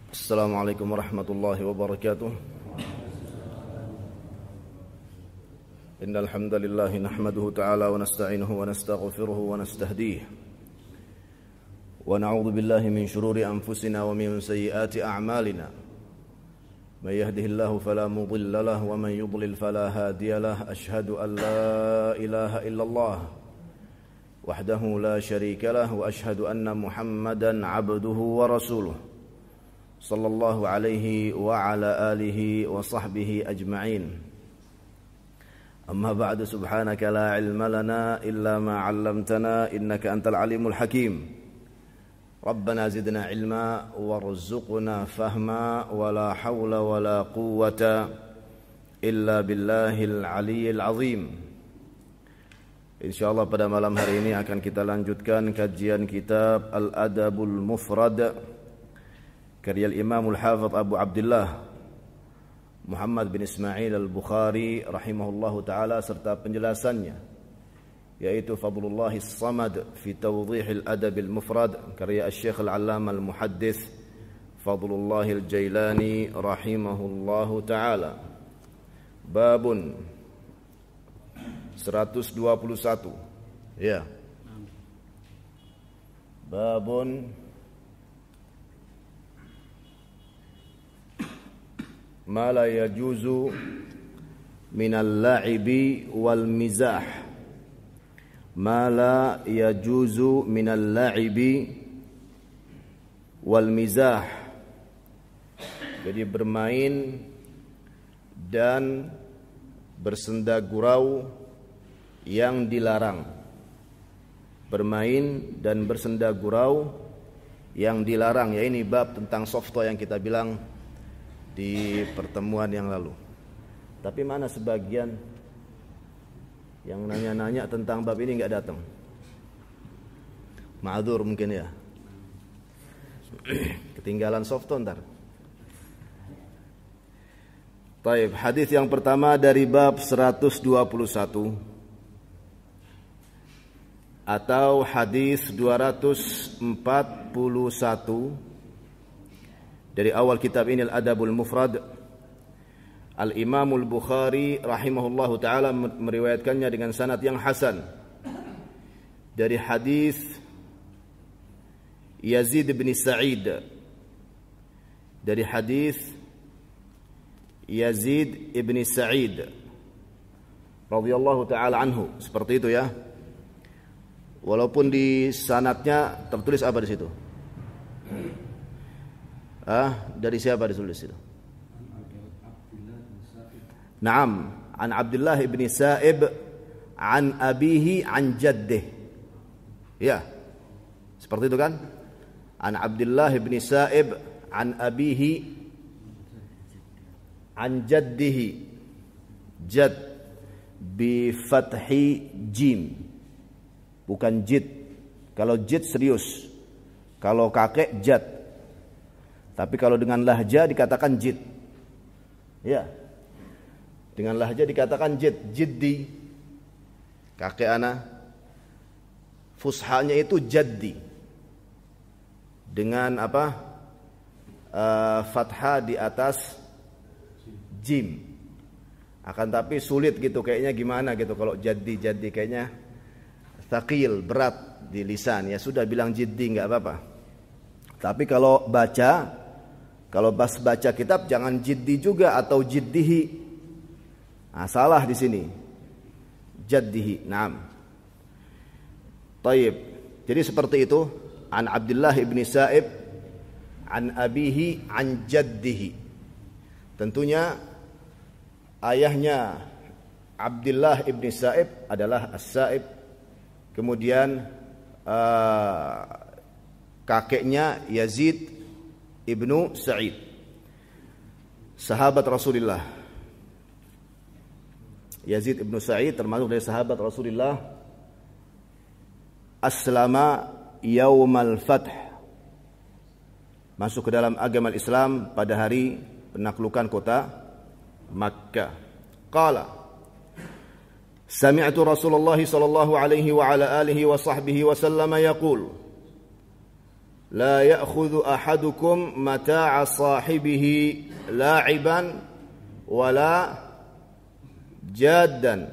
Assalamualaikum warahmatullahi wabarakatuh. Innal hamdalillah nahmaduhu ta'ala wa nasta'inuhu wa nastaghfiruhu wa nastahdihi wa na'udzu billahi min shururi anfusina wa min sayyiati a'malina. May yahdihillahu fala mudilla lahu wa man yudlil fala hadiya lahu. Ashhadu an la ilaha illallah wahdahu la syarika lahu wa ashhadu anna Muhammadan 'abduhu wa rasuluh. Sallallahu alaihi wa ala alihi wa sahbihi ajma'in. Amma ba'du, subhanaka la ilma lana illa ma 'allamtana innaka antal alimul hakim. Rabbana zidna ilma warzuqna fahma wa la hawla wa la quwwata illa billahil aliyyil azim. Insyaallah pada malam hari ini akan kita lanjutkan kajian kitab Al-Adabul Mufrad karya Imamul Hafidh Abu Abdullah Muhammad bin Ismail Al-Bukhari rahimahullahu ta'ala serta penjelasannya, yaitu Fadlullahis Samad fi Tawdihil Adabil Mufrad karya Syekh Al-Allamah Al-Muhaddits Fadlullahil Jailani rahimahullahu ta'ala. Babun 121. Ya. Babun ma la yajuzu minal la'ibi wal mizah. Ma la yajuzu minal la'ibi wal mizah. Jadi bermain dan bersenda gurau yang dilarang. Bermain dan bersenda gurau yang dilarang. Ya, ini bab tentang software yang kita bilang di pertemuan yang lalu. Tapi mana sebagian yang nanya-nanya tentang bab ini enggak datang? Ma'dzur mungkin ya. Ketinggalan software ntar. Baik, hadis yang pertama dari bab 121 atau hadis 241 dari awal kitab ini Al-Adabul Mufrad. Al-Imamul Bukhari rahimahullahu ta'ala meriwayatkannya dengan sanad yang hasan dari hadis Yazid bin Sa'id, dari hadis Yazid bin Sa'id radhiyallahu ta'ala anhu, seperti itu ya. Walaupun di sanadnya tertulis apa di situ? Dari siapa ditulis itu? Naam, an Abdullah bin Sa'ib an abihi an jaddih. Ya. Seperti itu kan? An Abdullah bin Sa'ib an abihi an jaddihi. Jad bi fathi jim. Bukan jid. Kalau jid serius. Kalau kakek jad. Tapi kalau dengan lahja dikatakan jid. Ya. Dengan lahja dikatakan jid, jiddi. Kakek ana. Fushanya itu jaddi. Dengan apa? Fathah di atas jim. Akan tapi sulit gitu kayaknya, gimana gitu kalau jaddi kayaknya thaqil, berat di lisan. Ya sudah bilang jiddi enggak apa-apa. Tapi kalau pas baca kitab jangan jiddi juga atau jiddihi. Salah di sini. Jaddihi. Naam. Taib. Jadi seperti itu. An Abdullah ibn Sa'ib an abihi an jaddihi. Tentunya ayahnya Abdullah ibn Sa'ib adalah As-Sa'ib. Kemudian kakeknya Yazid ibnu Sa'id, sahabat Rasulullah. Yazid ibnu Sa'id termasuk dari sahabat Rasulullah. Aslama yaumal fath, masuk ke dalam agama Islam pada hari penaklukan kota Makkah. Qala sami'tu Rasulullah sallallahu alaihi wa ala alihi wa sahbihi wa sallam yaqul, la ya'khudhu ahadukum mata'a sahibihi la'iban wala jaddan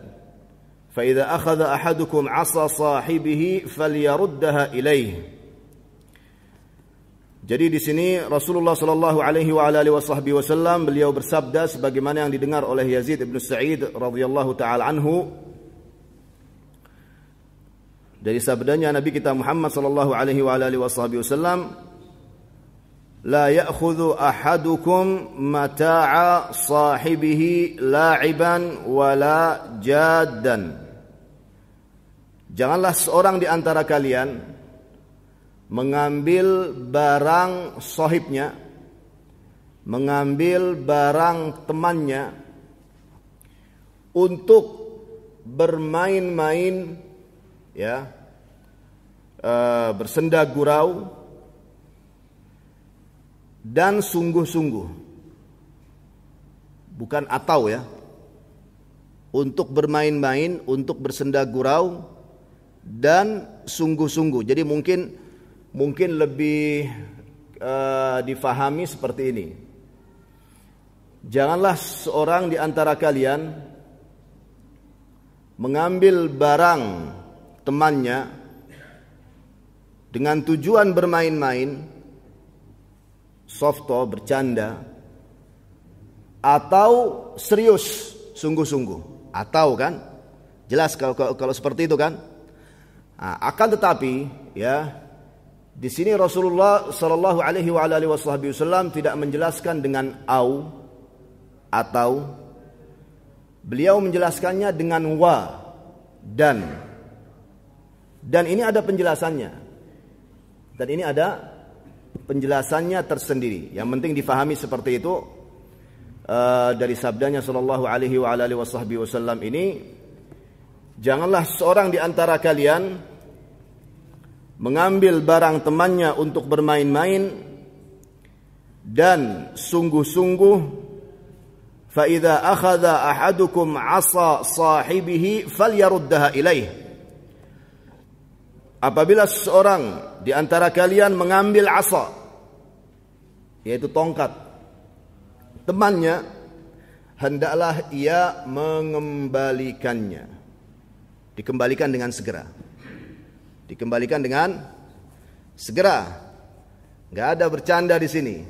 fa idza akhadha ahadukum 'asa sahibihi falyaruddaha ilaihi. Jadi di sini Rasulullah sallallahu alaihi wa alihi wasallam beliau bersabda sebagaimana yang didengar oleh Yazid bin Sa'id radhiyallahu taala anhu dari sabdanya Nabi kita Muhammad sallallahu alaihi wa alihi wasallam, la ya'khudhu ahadukum mata'a sahibihi la'iban wala jaddan. Janganlah seorang di antara kalian mengambil barang sahibnya, mengambil barang temannya untuk bermain-main, ya, bersenda gurau dan sungguh-sungguh, bukan atau, ya, untuk bermain-main, untuk bersenda gurau dan sungguh-sungguh. Jadi mungkin lebih difahami seperti ini. Janganlah seorang di antara kalian mengambil barang temannya dengan tujuan bermain-main, softo, bercanda, atau serius, sungguh-sungguh. Atau, kan, jelas kalau seperti itu, kan. Nah, akan tetapi, ya, di sini Rasulullah sallallahu alaihi wa alihi wasallam tidak menjelaskan dengan atau, beliau menjelaskannya dengan dan ini ada penjelasannya, dan ini ada penjelasannya tersendiri. Yang penting difahami seperti itu dari sabdanya sallallahu alaihi wa alihi wasallam ini, janganlah seorang di antara kalian mengambil barang temannya untuk bermain-main dan sungguh-sungguh. Fa idza akhadha ahadukum 'asa sahibihi falyaruddaha ilaih. Apabila seorang di antara kalian mengambil 'asa, yaitu tongkat temannya, hendaklah ia mengembalikannya. Dikembalikan dengan segera. Dikembalikan dengan segera. Nggak ada bercanda di sini.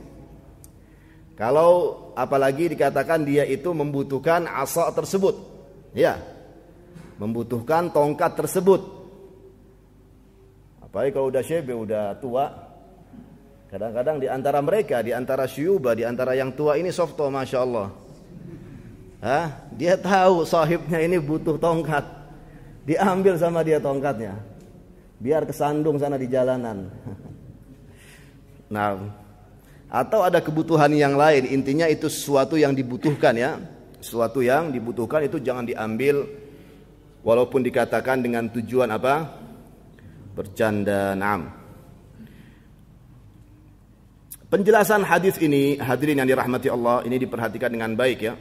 Kalau apalagi dikatakan dia itu membutuhkan asa tersebut, ya, membutuhkan tongkat tersebut. Apalagi kalau udah syebe, udah tua. Kadang-kadang di antara mereka, di antara syuba, di antara yang tua ini softo, masya Allah. Dia tahu sahibnya ini butuh tongkat, diambil sama dia tongkatnya. Biar kesandung sana di jalanan. Nah, atau ada kebutuhan yang lain. Intinya itu sesuatu yang dibutuhkan, ya. Sesuatu yang dibutuhkan itu jangan diambil walaupun dikatakan dengan tujuan apa? Bercanda. Naam. Penjelasan hadis ini, hadirin yang dirahmati Allah, ini diperhatikan dengan baik, ya.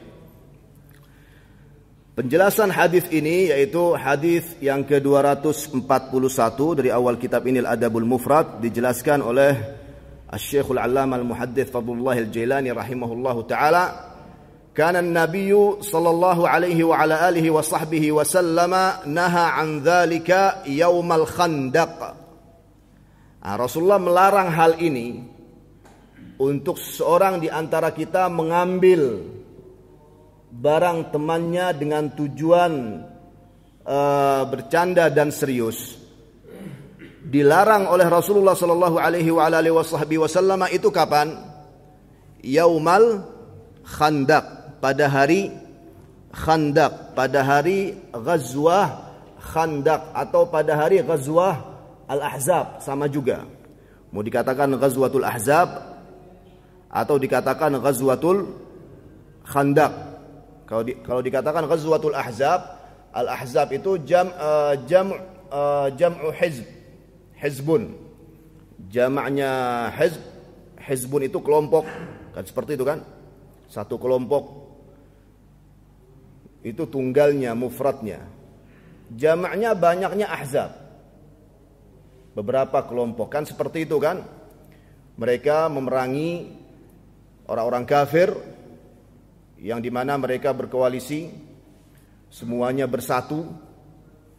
Penjelasan hadis ini yaitu hadis yang ke-241 dari awal kitab ini, Al-Adabul Mufrad, dijelaskan oleh Asy-Syekhul 'Allamah Al-Muhaddits Fadlullah Al-Jailani rahimahullahu taala, kana an-nabiyyu sallallahu alaihi wa ala alihi wa sahbihi wa sallama naha an dzalika yaumal khandaq. Rasulullah melarang hal ini untuk seorang di antara kita mengambil barang temannya dengan tujuan bercanda dan serius. Dilarang oleh Rasulullah sallallahu alaihi wa alihi wasallam itu kapan? Yaumal Khandaq, pada hari Khandaq, pada hari Ghazwah Khandaq, atau pada hari Ghazwah Al-Ahzab, sama juga. Mau dikatakan Ghazwatul Ahzab atau dikatakan Ghazwatul Khandaq. Kalau dikatakan Ghazwatul Ahzab, Al-Ahzab itu jam'u hizbun. Jamaknya hizbun itu kelompok, kan seperti itu, kan? Satu kelompok itu tunggalnya, mufradnya. Jamaknya banyaknya ahzab. Beberapa kelompok, kan seperti itu, kan? mereka memerangi orang-orang kafir yang dimana mereka berkoalisi, semuanya bersatu,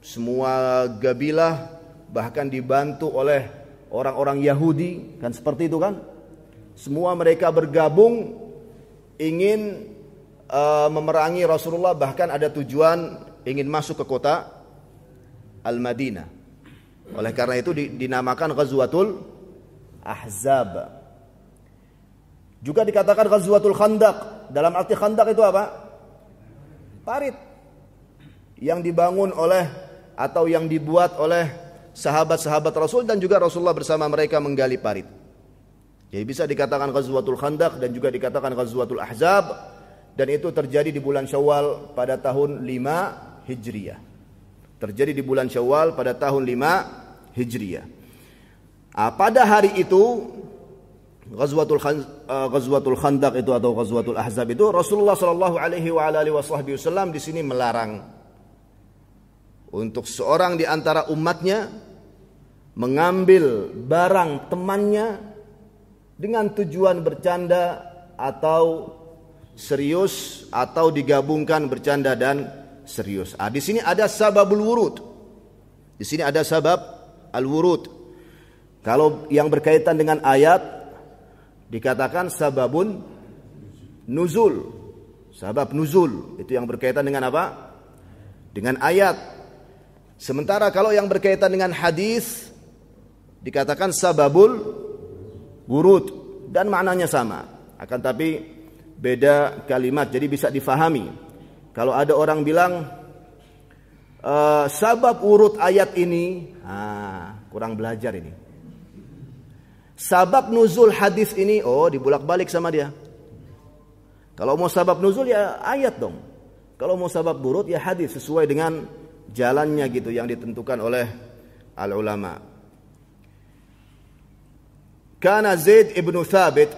semua kabilah, bahkan dibantu oleh orang-orang Yahudi, kan seperti itu kan? Semua mereka bergabung ingin memerangi Rasulullah, bahkan ada tujuan ingin masuk ke kota Al-Madinah. Oleh karena itu dinamakan Ghazwatul Ahzab. Juga dikatakan Ghazwatul Khandaq. Dalam arti Khandaq itu apa? Parit yang dibangun oleh atau yang dibuat oleh sahabat-sahabat Rasul, dan juga Rasulullah bersama mereka menggali parit. Jadi bisa dikatakan Ghazwatul Khandaq dan juga dikatakan Ghazwatul Ahzab, dan itu terjadi di bulan Syawal pada tahun 5 Hijriah. Terjadi di bulan Syawal pada tahun 5 Hijriah. Pada hari itu Ghazwatul Khandaq itu atau Ghazwatul Ahzab itu, Rasulullah sallallahu alaihi wasallam di sini melarang untuk seorang di antara umatnya mengambil barang temannya dengan tujuan bercanda atau serius, atau digabungkan bercanda dan serius. Di sini ada sababul wurud. Di sini ada sabab al-wurud. Kalau yang berkaitan dengan ayat dikatakan sababun nuzul. Sabab nuzul itu yang berkaitan dengan apa? Dengan ayat. Sementara kalau yang berkaitan dengan hadis dikatakan sababul wurud, dan maknanya sama. Akan tapi beda kalimat, jadi bisa difahami. Kalau ada orang bilang sabab urut ayat ini, kurang belajar ini. Sabab nuzul hadis ini, dibulak-balik sama dia. Kalau mau sabab nuzul ya ayat dong. Kalau mau sabab urut ya hadis, sesuai dengan jalannya gitu yang ditentukan oleh al-ulama. Kana Zaid ibn Thabit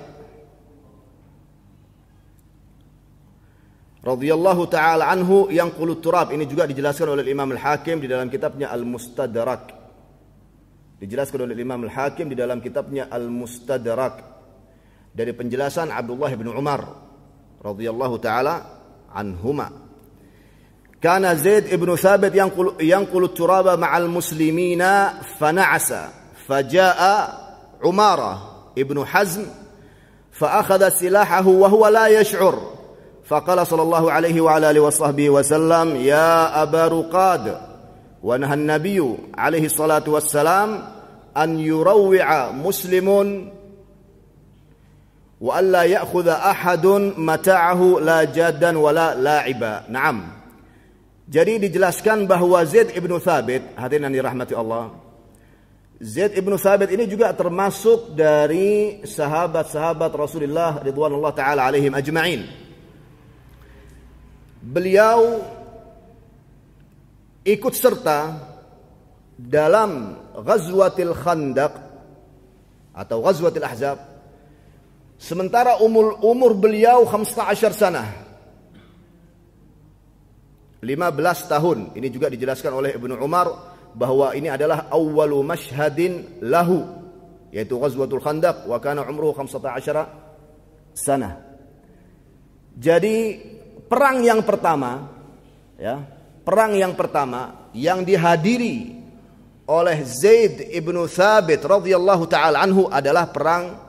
radhiyallahu taala anhu yang qulut turab. Ini juga dijelaskan oleh Imam Al-Hakim di dalam kitabnya Al-Mustadrak. Dijelaskan oleh Imam Al-Hakim di dalam kitabnya Al-Mustadrak dari penjelasan Abdullah bin Umar radhiyallahu taala anhuma. Kana Zaid ibn Thabit yang qulut turaba ma'al muslimina fana'asa faja'a Umarah ibn Hazm fa'akhadha silahahu wa huwa la yash'ur. فقال صلى الله عليه وعلى آله وصحبه وسلم يا أبا رقاد. ونهى النبي عليه الصلاة والسلام أن يروع مسلم وألا يأخذ أحد متاعه لا جادا ولا لاعبا. نعم. Jadi dijelaskan bahwa Zaid ibn Thabit, hadirin yang dirahmati Allah, Zaid ibn Thabit ini juga termasuk dari sahabat-sahabat Rasulullah ridwanullah ta'ala alaihim ajma'in. Beliau ikut serta dalam Ghazwatil Khandaq atau Ghazwatil Ahzab sementara umur beliau 15 sanah, 15 tahun. Ini juga dijelaskan oleh Ibnu Umar bahwa ini adalah awwalu mashhadin lahu, yaitu Ghazwatul Khandaq, wa kana umruhu 15 sanah. Jadi perang yang pertama, perang yang pertama yang dihadiri oleh Zaid ibn Thabit radhiyallahu taala anhu adalah perang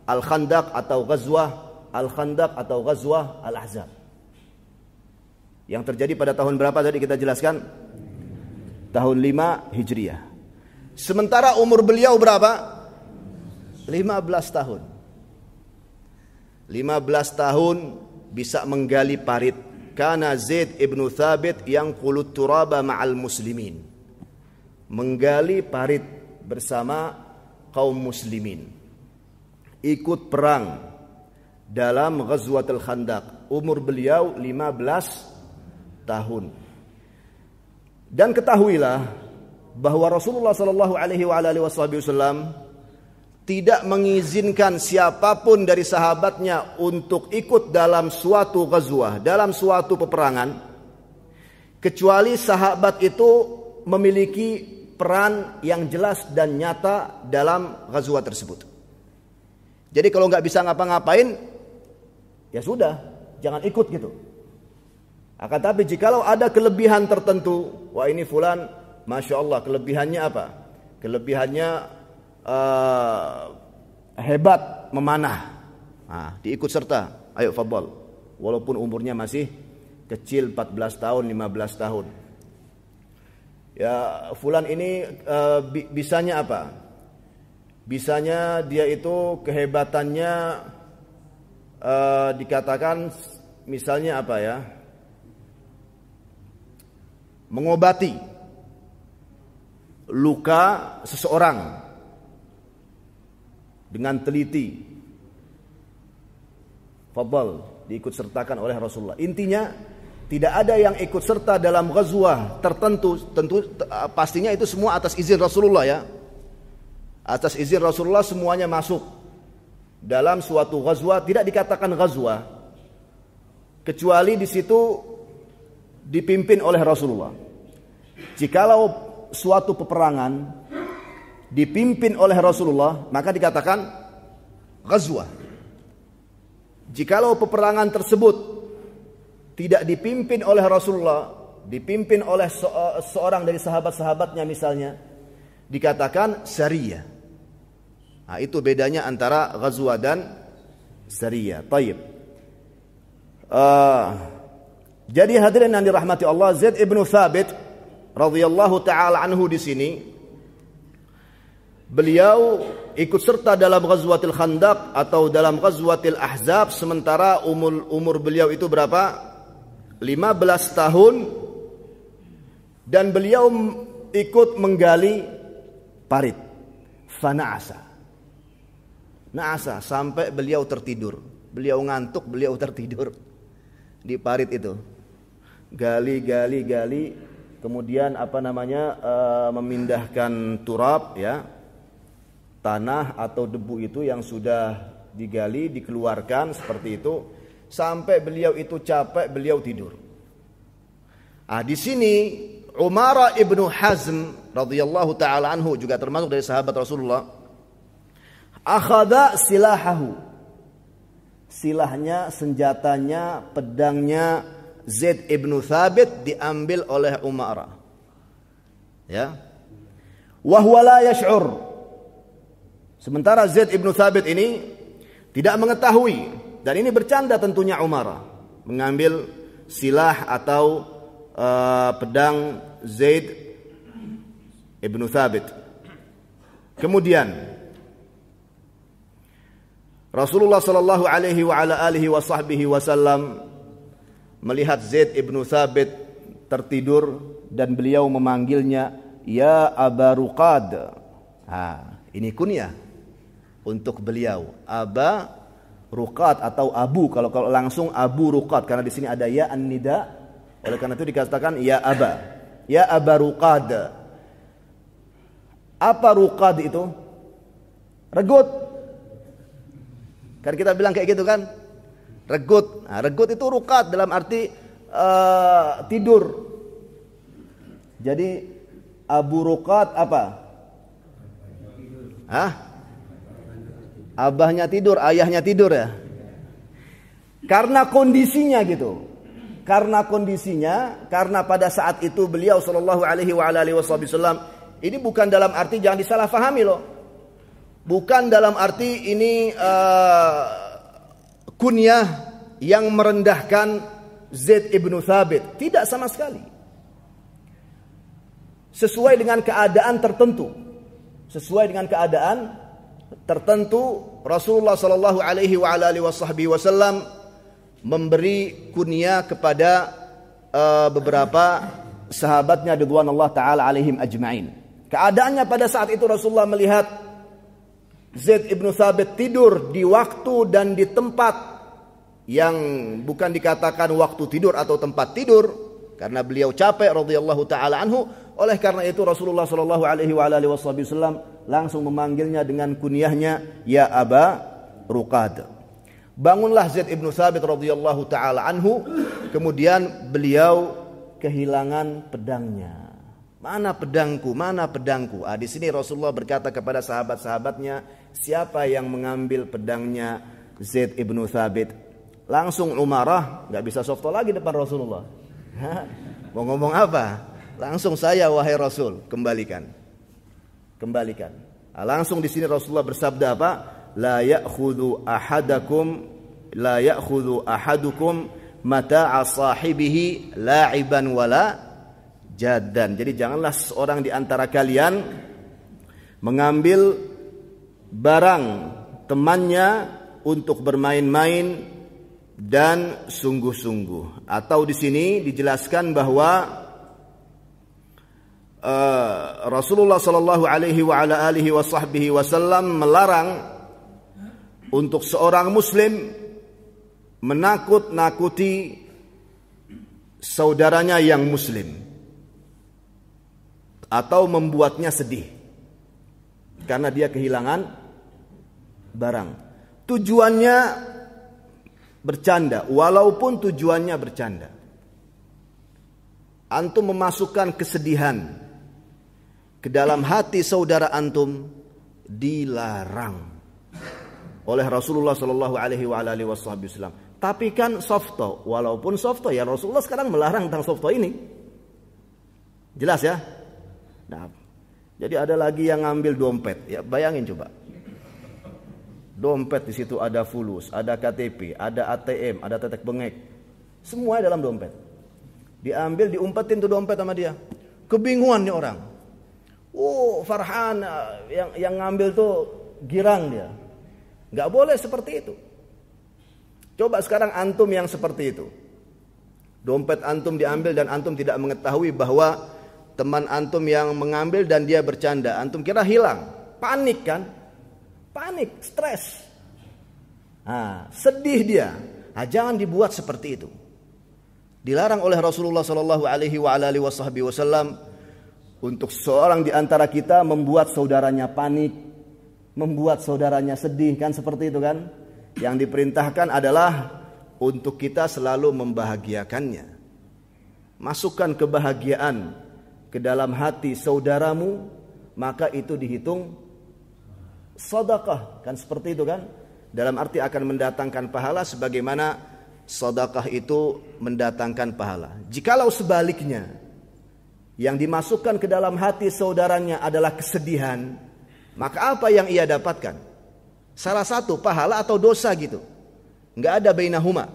Al-Khandaq atau Ghazwah Al-Khandaq atau Ghazwah Al-Ahzab. Yang terjadi pada tahun berapa tadi kita jelaskan? Tahun 5 Hijriah. Sementara umur beliau berapa? 15 tahun. 15 tahun bisa menggali parit. Kana Zaid ibn Thabit yang qulut turaba ma'al muslimin. Menggali parit bersama kaum muslimin. Ikut perang dalam Ghazwatul Khandaq. Umur beliau 15 tahun. Dan ketahuilah bahwa Rasulullah sallallahu alaihi wasallam tidak mengizinkan siapapun dari sahabatnya untuk ikut dalam suatu ghazwah, dalam suatu peperangan, kecuali sahabat itu memiliki peran yang jelas dan nyata dalam ghazwah tersebut. Jadi kalau nggak bisa ngapa-ngapain, ya sudah, jangan ikut gitu. Akan tapi jikalau ada kelebihan tertentu, wah ini fulan, masya Allah, kelebihannya apa? Kelebihannya hebat memanah. Nah, diikut serta, ayo fadhal. Walaupun umurnya masih kecil, 14 tahun, 15 tahun. Ya, fulan ini bisanya apa? Bisanya dia itu kehebatannya dikatakan misalnya apa ya? Mengobati luka seseorang dengan teliti. Fadhal, diikut sertakan oleh Rasulullah. Intinya tidak ada yang ikut serta dalam ghazwah tertentu, tentu pastinya itu semua atas izin Rasulullah ya. Atas izin Rasulullah semuanya masuk dalam suatu ghazwah, tidak dikatakan ghazwah kecuali di situ dipimpin oleh Rasulullah. Jikalau suatu peperangan dipimpin oleh Rasulullah, maka dikatakan ghazwah. Jikalau peperangan tersebut tidak dipimpin oleh Rasulullah, dipimpin oleh seorang dari sahabat-sahabatnya misalnya, dikatakan sariyah. Nah, itu bedanya antara ghazwah dan sariyah. Taib. Jadi hadirin yang dirahmati Allah, Zaid ibn Thabit radhiyallahu taala anhu di sini, beliau ikut serta dalam ghazwatil Khandaq atau dalam ghazwatil Ahzab, sementara umur beliau itu berapa? 15 tahun, dan beliau ikut menggali parit. Fana'asa. Na'asa, sampai beliau tertidur. Beliau ngantuk, beliau tertidur di parit itu. Gali, kemudian memindahkan turab ya. Tanah atau debu itu yang sudah digali dikeluarkan seperti itu, sampai beliau itu capek, beliau tidur. Di sini Umara ibnu Hazm radhiyallahu taala anhu, juga termasuk dari sahabat Rasulullah, akhadha silahahu, silahnya, senjatanya, pedangnya Zaid ibnu Thabit diambil oleh Umara. Ya. Wa huwa la yash'ur. Sementara Zaid ibnu Thabit ini tidak mengetahui, dan ini bercanda tentunya Umara, mengambil silah atau pedang Zaid ibnu Thabit. Kemudian Rasulullah sallallahu alaihi wa ala alihi wa sahbihi wasallam melihat Zaid ibnu Thabit tertidur dan beliau memanggilnya ya Aba Ruqad. Ini kunyah untuk beliau, Aba Ruqad atau Abu, kalau langsung Abu Ruqad, karena di sini ada ya an-nida, oleh karena itu dikatakan ya Aba, ya Aba Ruqad. Apa Ruqad itu? Regut. Kan kita bilang kayak gitu kan, regut. Regut itu ruqad dalam arti tidur. Jadi Abu Ruqad apa? Abahnya tidur, ayahnya tidur ya. Karena kondisinya gitu. Karena pada saat itu beliau sallallahu alaihi wasallam, ini bukan dalam arti, jangan disalahfahami loh. Bukan dalam arti ini kunyah yang merendahkan Zaid ibnu Thabit. Tidak sama sekali. Sesuai dengan keadaan tertentu. Rasulullah sallallahu alaihi wasallam memberi kunyah kepada beberapa sahabatnya ridwanullah taala alaihim ajma'in. Keadaannya pada saat itu Rasulullah melihat Zaid ibnu Thabit tidur di waktu dan di tempat yang bukan dikatakan waktu tidur atau tempat tidur, karena beliau capek radhiyallahu taala anhu. Oleh karena itu Rasulullah sallallahu alaihi wasallam langsung memanggilnya dengan kunyahnya ya Aba Ruqad. Bangunlah Zaid ibnu Thabit radhiyallahu taala anhu, kemudian beliau kehilangan pedangnya. Mana pedangku? Mana pedangku? Di sini Rasulullah berkata kepada sahabat-sahabatnya, siapa yang mengambil pedangnya Zaid ibnu Thabit? Langsung Umarah, nggak bisa softo lagi depan Rasulullah. Mau ngomong apa? Langsung saya wahai Rasul, kembalikan. Langsung di sini Rasulullah bersabda apa? La ya'khudhu ahadukum mata'a sahibihi la'iban wala jaddan. Jadi janganlah seorang di antara kalian mengambil barang temannya untuk bermain-main dan sungguh-sungguh. Atau di sini dijelaskan bahwa Rasulullah sallallahu alaihi wa ala alihi wasallam melarang untuk seorang muslim menakut-nakuti saudaranya yang muslim atau membuatnya sedih karena dia kehilangan barang. Tujuannya bercanda, walaupun tujuannya bercanda. Antum memasukkan kesedihan ke dalam hati saudara antum dilarang oleh Rasulullah sallallahu alaihi wasallam. Tapi kan softo, walaupun softo ya Rasulullah sekarang melarang tentang softo ini. Jelas ya? Nah, jadi ada lagi yang ngambil dompet. Ya bayangin coba. Dompet di situ ada fulus, ada KTP, ada ATM, ada tetek bengek. Semua dalam dompet. Diambil, diumpetin tuh dompet sama dia. Kebingungan nih orang. Farhan yang ngambil tuh girang dia. Nggak boleh seperti itu. Coba sekarang antum yang seperti itu. Dompet antum diambil dan antum tidak mengetahui bahwa teman antum yang mengambil dan dia bercanda. Antum kira hilang. Panik kan? Panik, stres. Sedih dia. Jangan dibuat seperti itu. Dilarang oleh Rasulullah sallallahu alaihi wasallam untuk seorang di antara kita membuat saudaranya panik, membuat saudaranya sedih, kan seperti itu kan? Yang diperintahkan adalah untuk kita selalu membahagiakannya. Masukkan kebahagiaan ke dalam hati saudaramu, maka itu dihitung sedekah, kan seperti itu kan? Dalam arti akan mendatangkan pahala sebagaimana sedekah itu mendatangkan pahala. Jikalau sebaliknya, yang dimasukkan ke dalam hati saudaranya adalah kesedihan, maka apa yang ia dapatkan? Salah satu pahala atau dosa gitu. Enggak ada bainahuma.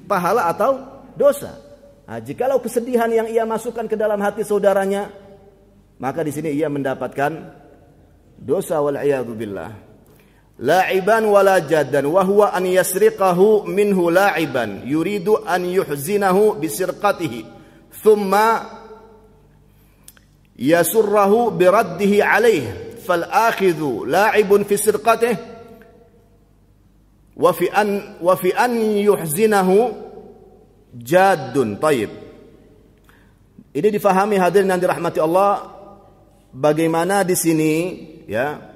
Pahala atau dosa. Jikalau kesedihan yang ia masukkan ke dalam hati saudaranya, maka di sini ia mendapatkan dosa wal iyadu billah. La'iban wala jaddan wa huwa an yasriqahu minhu la'iban yuridu an yuhzinahu bisirqatihi thumma yasurrahu biraddihi alayhi fal akhidhu la'ibun fi sirqatihi wa fi an yuhzinahu jaddun. Taib. Ini difahami hadirin yang dirahmati Allah, bagaimana di sini ya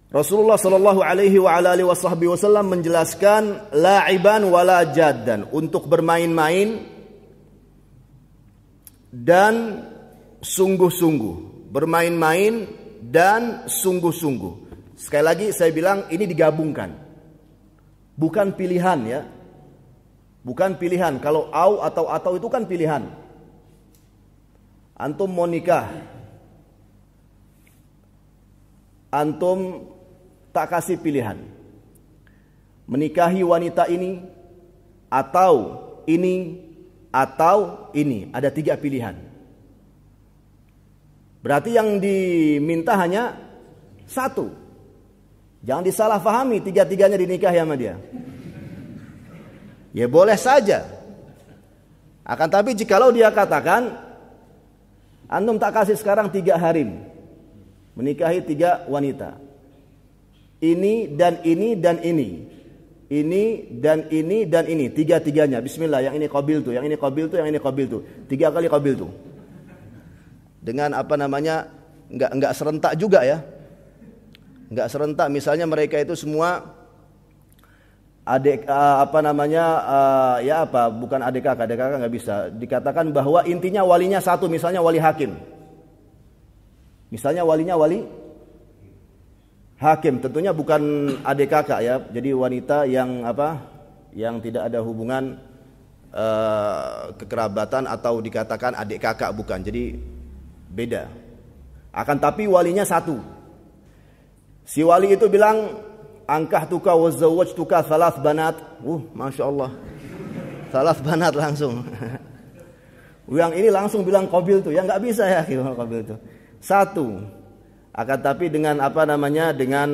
Rasulullah sallallahu alaihi wasallam menjelaskan la'iban wala jaddan, untuk bermain-main dan sungguh-sungguh. Bermain-main dan sungguh-sungguh. Sekali lagi saya bilang ini digabungkan. Bukan pilihan ya. Bukan pilihan. Kalau au atau itu kan pilihan. Antum mau nikah, antum tak kasih pilihan. Menikahi wanita ini atau ini atau ini. Ada 3 pilihan. Berarti yang diminta hanya 1. Jangan disalahfahami 3-3-nya dinikahi sama dia. Ya boleh saja. Akan tapi jikalau dia katakan, antum tak kasih sekarang 3 harim, menikahi 3 wanita, ini dan ini dan ini, ini dan ini dan ini, 3-3-nya. Bismillah, yang ini qabil tuh, yang ini qabil tuh, yang ini qabil tuh, 3 kali qabil tuh. Dengan apa namanya, enggak serentak juga ya, enggak serentak. Misalnya mereka itu semua bukan adik kakak nggak bisa. Dikatakan bahwa intinya walinya satu, misalnya wali hakim. Misalnya walinya wali hakim, tentunya bukan adik kakak ya. Jadi wanita yang yang tidak ada hubungan kekerabatan atau dikatakan adik kakak, bukan. Jadi beda. Akan tapi walinya satu. Si wali itu bilang, ankahtuka wa zawwajtuka thalath banat. Masya Allah. Thalath banat langsung. Yang ini langsung bilang qabil tuh. Ya nggak bisa ya qabil itu. Satu. Akan tapi dengan dengan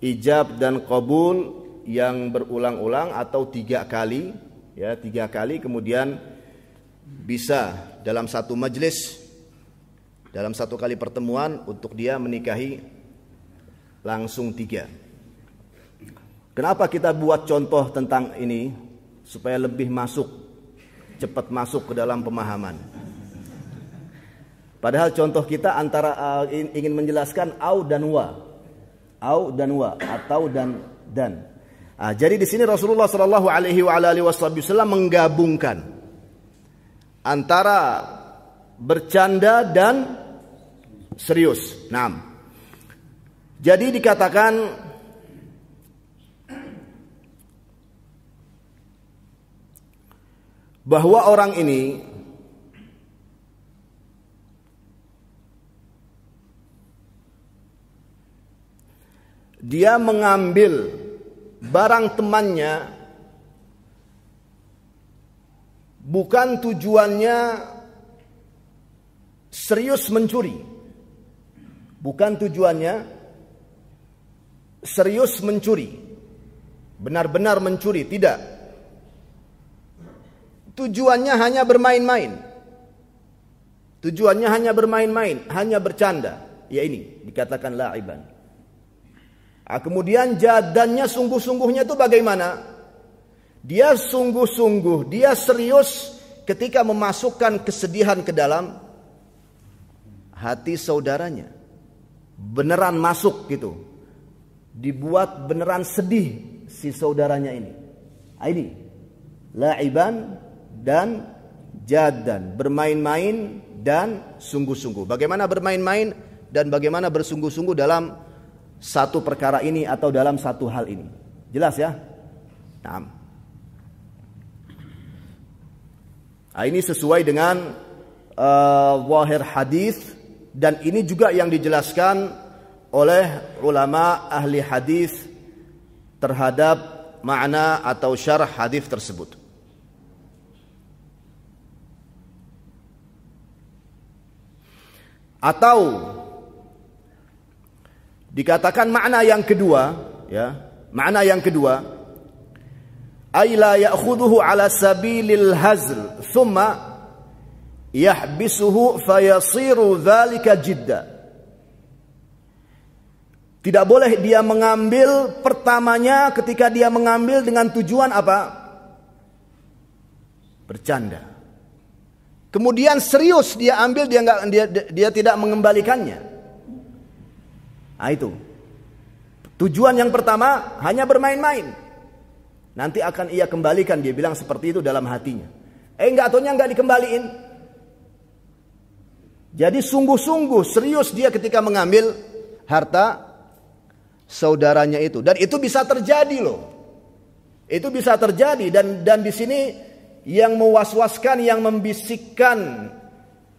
ijab dan qabul yang berulang-ulang atau 3 kali, ya 3 kali, kemudian bisa dalam satu majelis, dalam satu kali pertemuan untuk dia menikahi langsung 3. Kenapa kita buat contoh tentang ini? Supaya lebih cepat masuk ke dalam pemahaman. Padahal contoh kita antara ingin menjelaskan au dan wa, atau dan. Jadi di sini Rasulullah Shallallahu Alaihi Wasallam menggabungkan antara bercanda dan serius. Jadi dikatakan bahwa orang ini dia mengambil barang temannya bukan tujuannya serius mencuri. Bukan tujuannya serius mencuri, benar-benar mencuri, tidak. Tujuannya hanya bermain-main. Tujuannya hanya bermain-main, hanya bercanda. Ya ini dikatakan la'iban. Kemudian jadannya sungguh-sungguhnya itu bagaimana? Dia sungguh-sungguh, dia serius ketika memasukkan kesedihan ke dalam hati saudaranya. Beneran masuk gitu. Dibuat beneran sedih si saudaranya ini. Ini la'iban dan jadan, bermain-main dan sungguh-sungguh. Bagaimana bermain-main dan bagaimana bersungguh-sungguh dalam satu perkara ini atau dalam satu hal ini. Jelas ya? Ini sesuai dengan zahir hadis, dan ini juga yang dijelaskan oleh ulama ahli hadis terhadap makna atau syarah hadis tersebut. Atau dikatakan makna yang kedua, ya, makna yang kedua, ay la ya'khudhuhu ala sabilil hazl thumma yahbisuhu fayasiru dzalika jidda. Tidak boleh dia mengambil pertamanya ketika dia mengambil dengan tujuan apa? Bercanda. Kemudian serius dia ambil, dia tidak mengembalikannya. Itu. Tujuan yang pertama hanya bermain-main. Nanti akan ia kembalikan, dia bilang seperti itu dalam hatinya. Enggak, ataunya enggak dikembaliin. Jadi sungguh-sungguh serius dia ketika mengambil harta saudaranya itu, dan itu bisa terjadi loh. Itu bisa terjadi, dan di sini yang mewaswaskan, yang membisikkan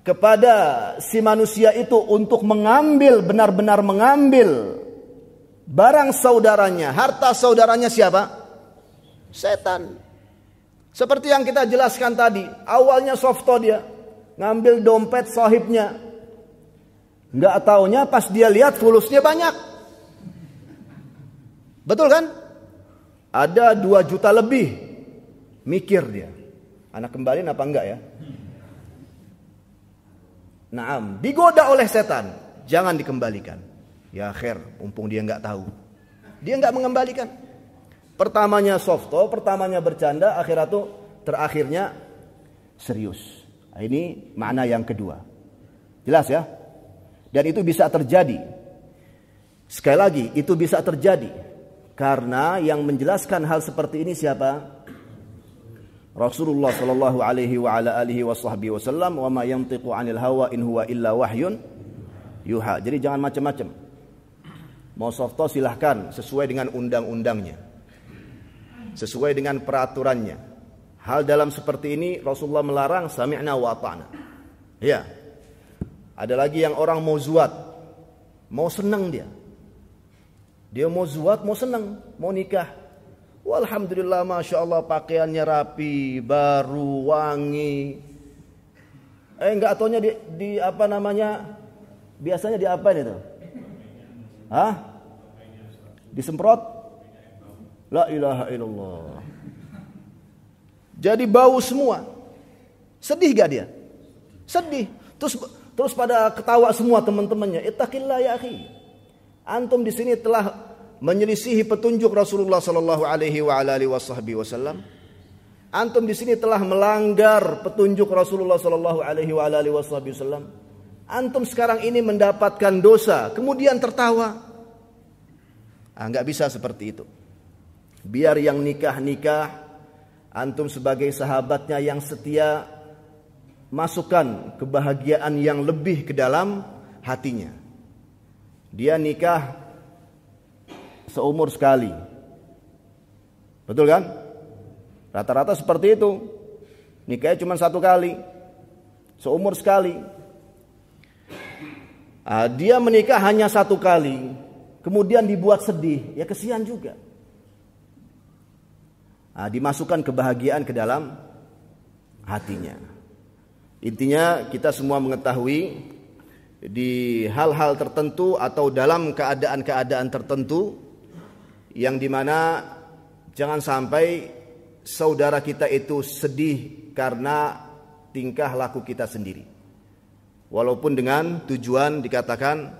kepada si manusia itu untuk mengambil, benar-benar mengambil barang saudaranya, harta saudaranya siapa? Setan. Seperti yang kita jelaskan tadi, awalnya softo dia ngambil dompet sahibnya, nggak taunya pas dia lihat fulusnya banyak. Betul kan? Ada 2 juta lebih. Mikir dia, anak kembaliin apa enggak ya? Naam, digoda oleh setan, jangan dikembalikan. Ya khair, mumpung dia enggak tahu. Dia enggak mengembalikan. Pertamanya softo, pertamanya bercanda, terakhirnya serius. Ini makna yang kedua. Jelas ya? Dan itu bisa terjadi. Sekali lagi, itu bisa terjadi Karena yang menjelaskan hal seperti ini siapa? Rasulullah sallallahu alaihi wa ala alihi wasallam, wa ma yantiqu 'anil hawa in huwa illa wahyun yuha. Jadi jangan macam-macam. Mau softo silahkan sesuai dengan undang-undangnya, sesuai dengan peraturannya. Hal dalam seperti ini Rasulullah melarang, sami'na wa ata'na. Ya. Ada lagi yang orang mau zuat, mau senang dia. Dia mau zuat, mau senang, mau nikah. Walhamdulillah, masya Allah, pakaiannya rapi, baru, wangi. Enggak taunya di apa namanya? Biasanya diapain itu? Hah? Disemprot? La ilaha illallah. Jadi bau semua. Sedih gak dia? Sedih. Terus pada ketawa semua teman-temannya. Ittaqillah ya akhi. Antum di sini telah menyelisihi petunjuk Rasulullah sallallahu alaihi wa alihi wasallam. Antum di sini telah melanggar petunjuk Rasulullah sallallahu alaihi wa alihi wasallam. Antum sekarang ini mendapatkan dosa, kemudian tertawa. Enggak bisa seperti itu. Biar yang nikah, antum sebagai sahabatnya yang setia, masukkan kebahagiaan yang lebih ke dalam hatinya. Dia nikah seumur sekali. Betul kan? Rata-rata seperti itu. Nikahnya cuma 1 kali. Seumur sekali. Dia menikah hanya 1 kali. Kemudian dibuat sedih. Ya kesian juga. Dimasukkan kebahagiaan ke dalam hatinya. Intinya kita semua mengetahui di hal-hal tertentu atau dalam keadaan-keadaan tertentu yang dimana jangan sampai saudara kita itu sedih karena tingkah laku kita sendiri, walaupun dengan tujuan dikatakan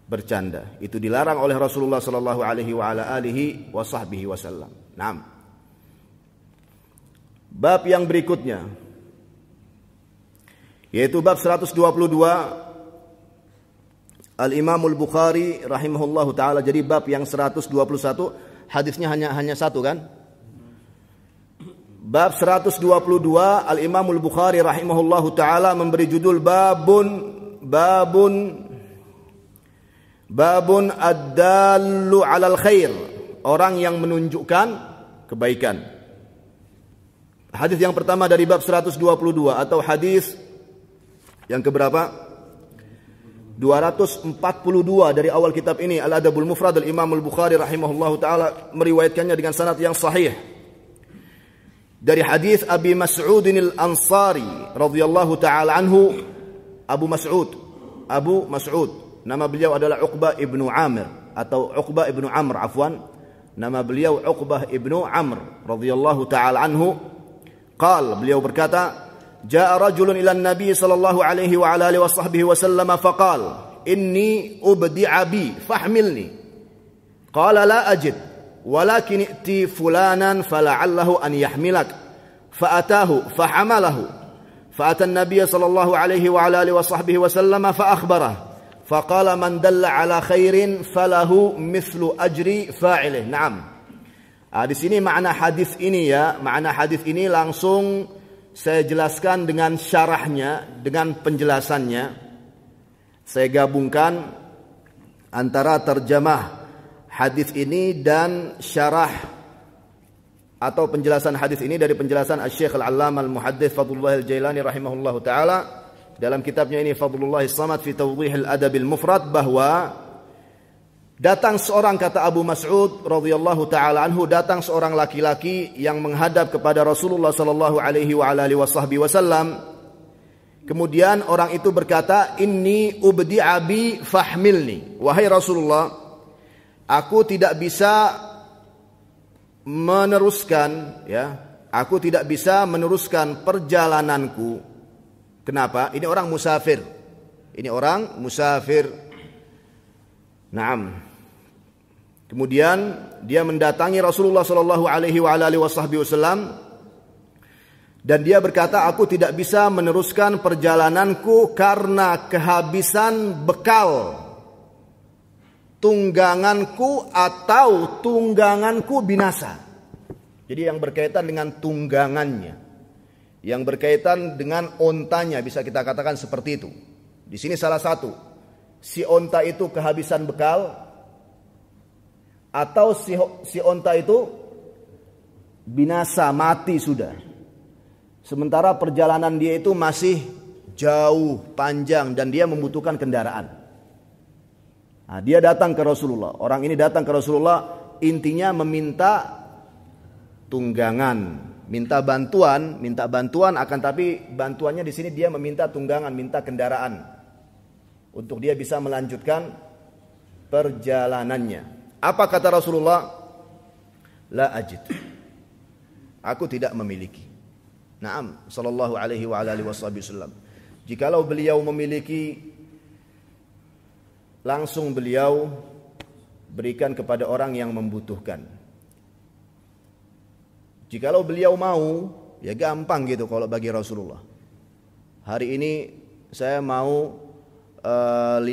bercanda. Itu dilarang oleh Rasulullah sallallahu alaihi wa ala alihi wasallam. Naam. Bab yang berikutnya yaitu bab 122. Al-Imam Al-Bukhari rahimahullahu ta'ala. Jadi bab yang 121, hadisnya hanya 1 kan? Bab 122, Al-Imam Al-Bukhari rahimahullahu ta'ala memberi judul babun ad-dallu 'alal khair, orang yang menunjukkan kebaikan. Hadis yang pertama dari bab 122 atau hadis yang keberapa? 242 dari awal kitab ini, Al-Adabul Mufrad. Al-Imam Al-Bukhari rahimahullahu ta'ala meriwayatkannya dengan sanad yang sahih dari hadis Abi Mas'udin Al-Ansari radhiyallahu ta'ala anhu. Abu Mas'ud, nama beliau adalah Uqbah ibnu Amir atau Uqbah ibnu Amr, afwan. Nama beliau Uqbah ibnu Amr radhiyallahu ta'ala anhu. Beliau berkata, Ja'a rajulun ila Nabi sallallahu alaihi wa ala alihi wasallam faqal inni ubdi'a bi fahmilni. Qala la ajid walakin i'ti fulanan fala'allahu an yahmilak. Fa'atahu fahamalahu. Fa'ata an-nabiy sallallahu alaihi wa ala alihi wasallam fa akhbarahu. Faqala man dalla ala khairin falahu mithlu ajri fa'ilih. Naam. Di sini makna hadis ini langsung saya jelaskan dengan syarahnya, dengan penjelasannya. Saya gabungkan antara terjemah hadis ini dan syarah atau penjelasan hadis ini dari penjelasan Asy-Syaikh Al-'Allamah Al-Muhaddits Fadlullah Al-Jailani rahimahullahu taala dalam kitabnya ini Fadlullah As-Samad fi Tawdhih Al-Adab Al-Mufrad, bahwa datang seorang, kata Abu Mas'ud radhiyallahu taala anhu, datang seorang laki-laki yang menghadap kepada Rasulullah sallallahu alaihi wa alihi wasallam. Kemudian orang itu berkata, "Inni ubdi'a bi fahmilni." Wahai Rasulullah, aku tidak bisa meneruskan perjalananku. Kenapa? Ini orang musafir. Naam. Kemudian dia mendatangi Rasulullah sallallahu alaihi wasallam dan dia berkata, aku tidak bisa meneruskan perjalananku karena kehabisan bekal. tungganganku atau tungganganku binasa. Jadi yang berkaitan dengan tunggangannya, yang berkaitan dengan ontanya, bisa kita katakan seperti itu. Di sini salah satu, si onta itu kehabisan bekal, atau si onta itu binasa, mati sudah. Sementara perjalanan dia itu masih jauh, panjang, dan dia membutuhkan kendaraan. Nah, dia datang ke Rasulullah. Orang ini datang ke Rasulullah, intinya meminta tunggangan, minta bantuan, akan tapi bantuannya di sini dia meminta tunggangan, minta kendaraan untuk dia bisa melanjutkan perjalanannya. Apa kata Rasulullah? La ajid. Aku tidak memiliki. Naam, sallallahu alaihi wa alihi wasallam. Jikalau beliau memiliki, langsung beliau berikan kepada orang yang membutuhkan. Jikalau beliau mau, ya gampang gitu kalau bagi Rasulullah. Hari ini saya mau 50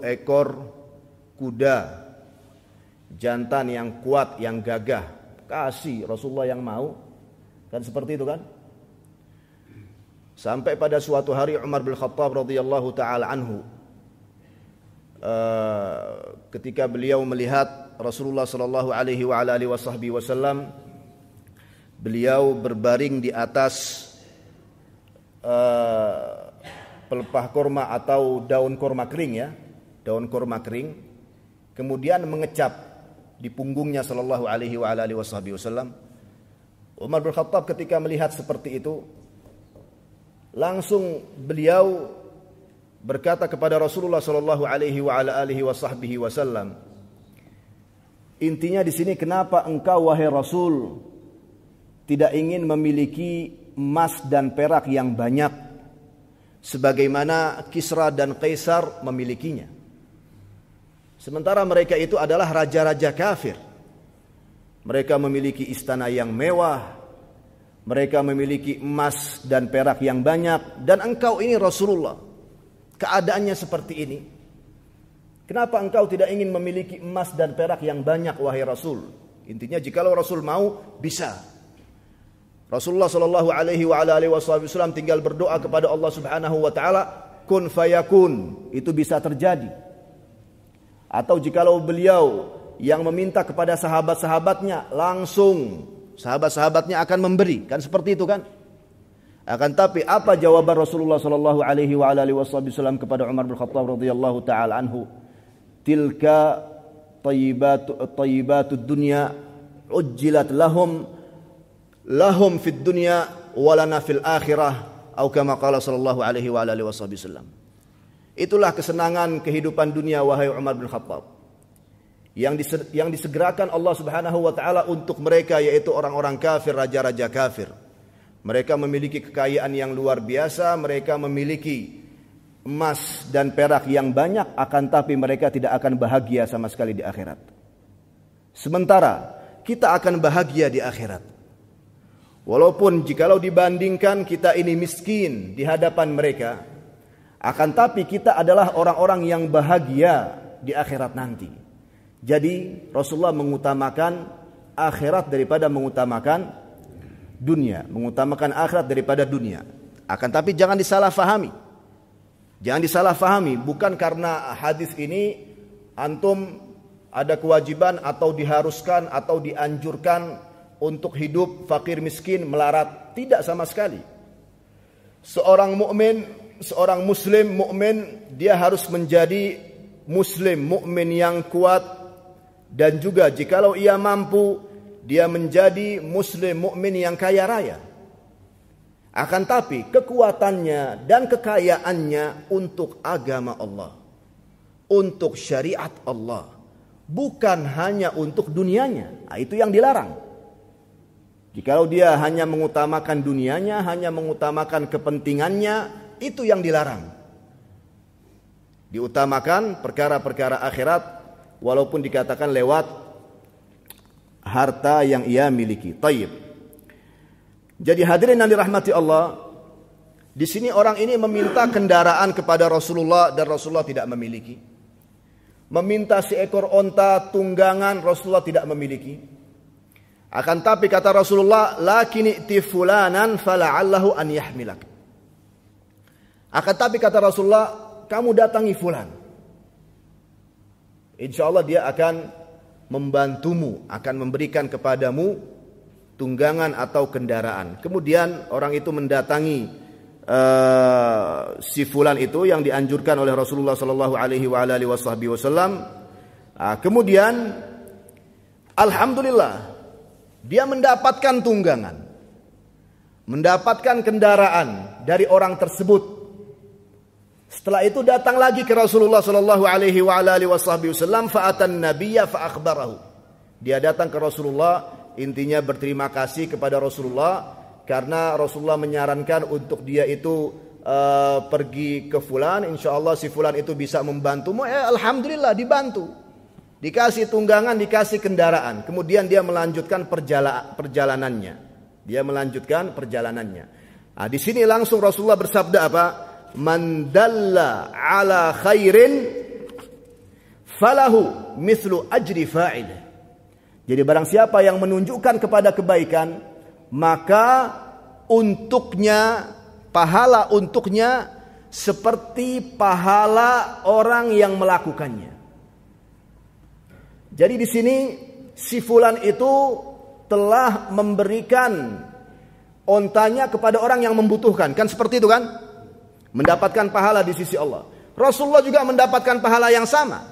ekor kuda jantan yang kuat, yang gagah. Kasih Rasulullah yang mau. Kan seperti itu kan? Sampai pada suatu hari Umar bin Khattab radhiyallahu taala anhu, ketika beliau melihat Rasulullah sallallahu alaihi wa alihi wasallam, beliau berbaring di atas pelepah korma atau daun korma kering, ya, daun korma kering, kemudian mengecap di punggungnya sallallahu alaihi wa alihi wasallam. Umar bin Khattab ketika melihat seperti itu, langsung beliau berkata kepada Rasulullah sallallahu alaihi wa alihi wasallam, intinya di sini, kenapa engkau wahai Rasul tidak ingin memiliki emas dan perak yang banyak sebagaimana Kisra dan Kaisar memilikinya? Sementara mereka itu adalah raja-raja kafir. Mereka memiliki istana yang mewah, mereka memiliki emas dan perak yang banyak, dan engkau ini Rasulullah, keadaannya seperti ini. Kenapa engkau tidak ingin memiliki emas dan perak yang banyak wahai Rasul? Intinya jikalau Rasul mau, bisa. Rasulullah sallallahu alaihi wa alihi wasallam tinggal berdoa kepada Allah Subhanahu wa taala, kun fayakun, itu bisa terjadi. Atau jikalau beliau yang meminta kepada sahabat-sahabatnya, langsung sahabat-sahabatnya akan memberi, kan seperti itu kan? Akan tapi apa jawaban Rasulullah sallallahu alaihi wa alihi wasallam kepada Umar bin Khattab radhiyallahu taala anhu? Tilka thayyibatud dunya ujjilat lahum fid dunya wa lana fil akhirah, atau kama qala sallallahu alaihi wa alihi wasallam. Itulah kesenangan kehidupan dunia wahai Umar bin Khattab, yang disegerakan Allah Subhanahu wa taala untuk mereka, yaitu orang-orang kafir, raja-raja kafir. Mereka memiliki kekayaan yang luar biasa, mereka memiliki emas dan perak yang banyak, akan tapi mereka tidak akan bahagia sama sekali di akhirat. Sementara kita akan bahagia di akhirat. Walaupun jikalau dibandingkan kita ini miskin di hadapan mereka, akan tapi kita adalah orang-orang yang bahagia di akhirat nanti. Jadi Rasulullah mengutamakan akhirat daripada mengutamakan dunia, mengutamakan akhirat daripada dunia. Akan tapi jangan disalahfahami. Jangan disalahfahami, bukan karena hadis ini antum ada kewajiban atau diharuskan atau dianjurkan untuk hidup fakir miskin melarat, tidak sama sekali. Seorang mukmin, seorang muslim mukmin, dia harus menjadi muslim mukmin yang kuat, dan juga jikalau ia mampu, dia menjadi muslim mukmin yang kaya raya. Akan tapi kekuatannya dan kekayaannya untuk agama Allah, untuk syariat Allah, bukan hanya untuk dunianya. Nah, itu yang dilarang. Jikalau dia hanya mengutamakan dunianya, hanya mengutamakan kepentingannya, itu yang dilarang. Diutamakan perkara-perkara akhirat, walaupun dikatakan lewat harta yang ia miliki. Tayyib. Jadi hadirin yang dirahmati Allah, di sini orang ini meminta kendaraan kepada Rasulullah dan Rasulullah tidak memiliki. meminta seekor onta tunggangan, Rasulullah tidak memiliki. Akan tapi kata Rasulullah, "Lakin i'ti fulanan fala'allahu an yahmilak." Akan tapi kata Rasulullah, kamu datangi fulan. Insyaallah dia akan membantumu, akan memberikan kepadamu tunggangan atau kendaraan. Kemudian orang itu mendatangi si fulan itu yang dianjurkan oleh Rasulullah sallallahu alaihi wasallam. Kemudian alhamdulillah dia mendapatkan tunggangan, mendapatkan kendaraan dari orang tersebut. Setelah itu datang lagi ke Rasulullah sallallahu alaihi wasallam, fa'atan nabiyya fa akhbarahu. Dia datang ke Rasulullah, intinya berterima kasih kepada Rasulullah karena Rasulullah menyarankan untuk dia itu pergi ke fulan, insyaallah si fulan itu bisa membantumu. Alhamdulillah dibantu. Dikasih tunggangan, dikasih kendaraan. Kemudian dia melanjutkan perjalanannya. Nah, di sini langsung Rasulullah bersabda apa? Man dalla ala khairin falahu mithlu ajri fa'il. Jadi barang siapa yang menunjukkan kepada kebaikan, maka untuknya, pahala untuknya seperti pahala orang yang melakukannya. Jadi di sini si fulan itu telah memberikan ontanya kepada orang yang membutuhkan. Kan seperti itu kan? Mendapatkan pahala di sisi Allah. Rasulullah juga mendapatkan pahala yang sama.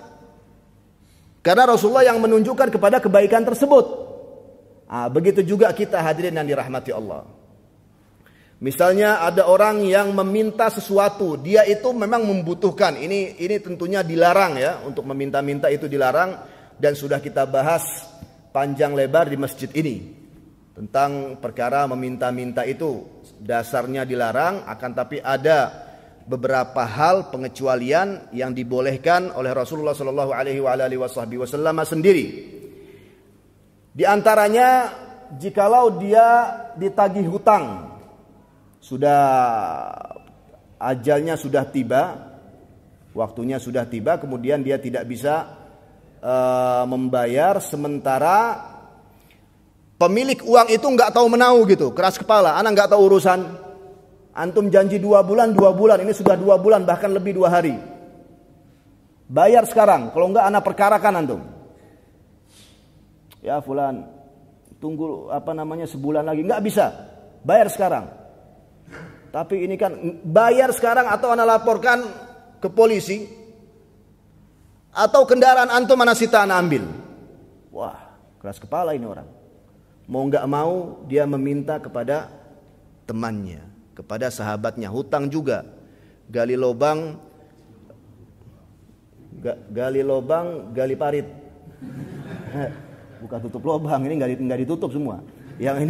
Karena Rasulullah yang menunjukkan kepada kebaikan tersebut. Begitu juga kita hadirin yang dirahmati Allah. Misalnya ada orang yang meminta sesuatu, dia itu memang membutuhkan. Ini tentunya dilarang ya, untuk meminta-minta itu dilarang dan sudah kita bahas panjang lebar di masjid ini. Tentang perkara meminta-minta itu dasarnya dilarang, akan tapi ada beberapa hal pengecualian yang dibolehkan oleh Rasulullah sallallahu alaihi wasallam sendiri. Di antaranya jikalau dia ditagih hutang, sudah ajalnya sudah tiba, waktunya sudah tiba, kemudian dia tidak bisa membayar, sementara pemilik uang itu nggak tahu menau gitu, keras kepala, anak nggak tahu urusan. Antum janji 2 bulan, ini sudah 2 bulan, bahkan lebih 2 hari. Bayar sekarang, kalau enggak anak perkarakan antum. Ya fulan, tunggu sebulan lagi, enggak bisa. Bayar sekarang. Tapi ini kan bayar sekarang atau anak laporkan ke polisi, atau kendaraan antum mana sita anak ambil. Wah, keras kepala ini orang. Mau enggak mau dia meminta kepada temannya, kepada sahabatnya. Hutang juga, gali lubang gali parit. Bukan tutup lubang, ini nggak ditutup semua. Yang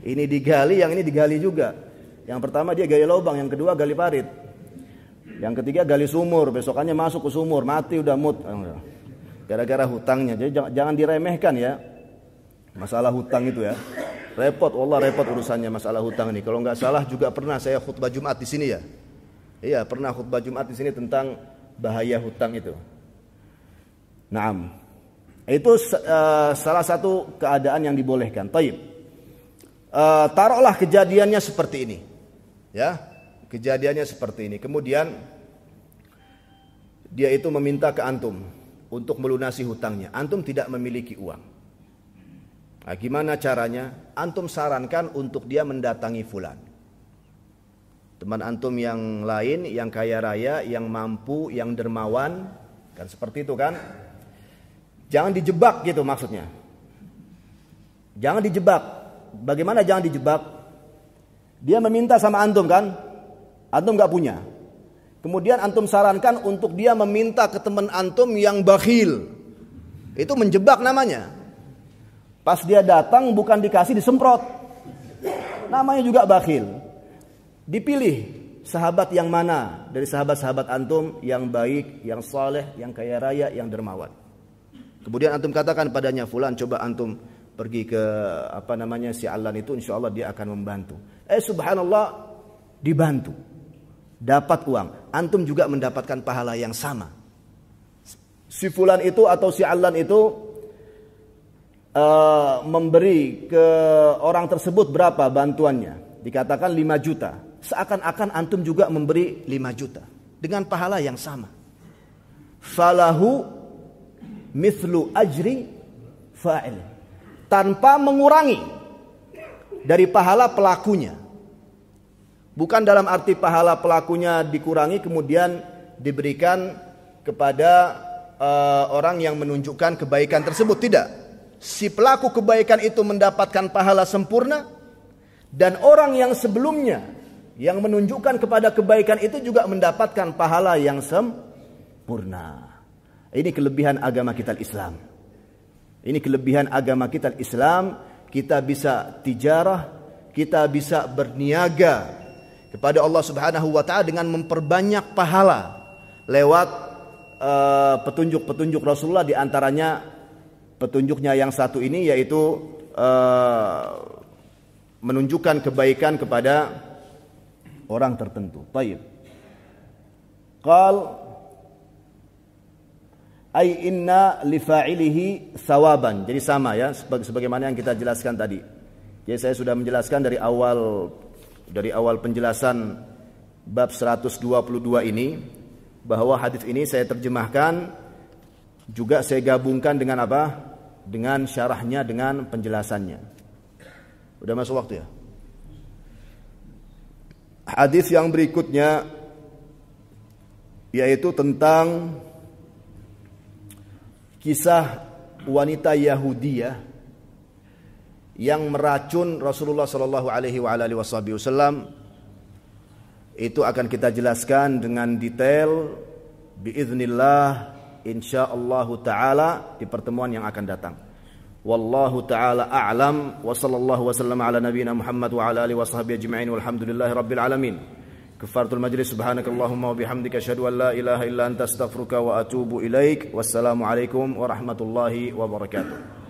ini digali, yang ini digali juga. Yang pertama dia gali lubang, yang kedua gali parit, yang ketiga gali sumur. Besokannya masuk ke sumur, mati udah mut. Gara-gara hutangnya. Jadi jangan diremehkan ya masalah hutang itu ya. Repot, wallah repot urusannya masalah hutang ini. Kalau nggak salah juga pernah saya khutbah Jumat di sini ya. Iya, pernah khutbah Jumat di sini tentang bahaya hutang itu. Naam. Itu salah satu keadaan yang dibolehkan. Taib. Taruhlah kejadiannya seperti ini. Ya. Kejadiannya seperti ini. Kemudian dia itu meminta ke antum untuk melunasi hutangnya. Antum tidak memiliki uang. Nah, gimana caranya? Antum sarankan untuk dia mendatangi fulan. Teman antum yang lain, yang kaya raya, yang mampu, yang dermawan. Kan seperti itu kan? Jangan dijebak gitu maksudnya. Jangan dijebak. Bagaimana jangan dijebak? Dia meminta sama antum kan? Antum gak punya. Kemudian antum sarankan untuk dia meminta ke teman antum yang bakhil. Itu menjebak namanya. Pas dia datang bukan dikasih, disemprot. Namanya juga bakhil. Dipilih sahabat yang mana dari sahabat-sahabat antum yang baik, yang saleh, yang kaya raya, yang dermawan. Kemudian antum katakan padanya, fulan coba antum pergi ke si Alan itu, insyaallah dia akan membantu. Subhanallah, dibantu. Dapat uang. Antum juga mendapatkan pahala yang sama. si fulan itu atau si Allan itu memberi ke orang tersebut berapa bantuannya? Dikatakan 5 juta. Seakan-akan antum juga memberi 5 juta dengan pahala yang sama. Falahu mithlu ajri fa'il, tanpa mengurangi dari pahala pelakunya. Bukan dalam arti pahala pelakunya dikurangi kemudian diberikan kepada orang yang menunjukkan kebaikan tersebut. Tidak. Si pelaku kebaikan itu mendapatkan pahala sempurna, dan orang yang sebelumnya yang menunjukkan kepada kebaikan itu juga mendapatkan pahala yang sempurna. Ini kelebihan agama kita Islam. Ini kelebihan agama kita Islam. Kita bisa tijarah, kita bisa berniaga kepada Allah Subhanahu wa taala dengan memperbanyak pahala lewat petunjuk-petunjuk Rasulullah, di antaranya petunjuknya yang satu ini, yaitu menunjukkan kebaikan kepada orang tertentu. Baik. Qal ay inna li fa'ilihi thawaban. Jadi sama ya, sebagaimana yang kita jelaskan tadi. Jadi saya sudah menjelaskan dari awal penjelasan bab 122 ini, bahwa hadis ini saya terjemahkan juga saya gabungkan dengan apa? Dengan syarahnya, dengan penjelasannya. Udah masuk waktu ya? Hadis yang berikutnya yaitu tentang kisah wanita Yahudiyah yang meracun Rasulullah sallallahu alaihi wasallam. Itu akan kita jelaskan dengan detail biiznillah insyaallah taala di pertemuan yang akan datang. Wallahu taala a'lam wa sallallahu wasallam ala nabiyyina Muhammad wa ala alihi washabbihi ajma'in walhamdulillahi rabbil alamin. Kafaratul majlis, subhanakallahumma wa bihamdika asyhadu an la ilaha illa anta astaghfiruka wa atubu ilaik. Wassalamu alaikum warahmatullahi wabarakatuh.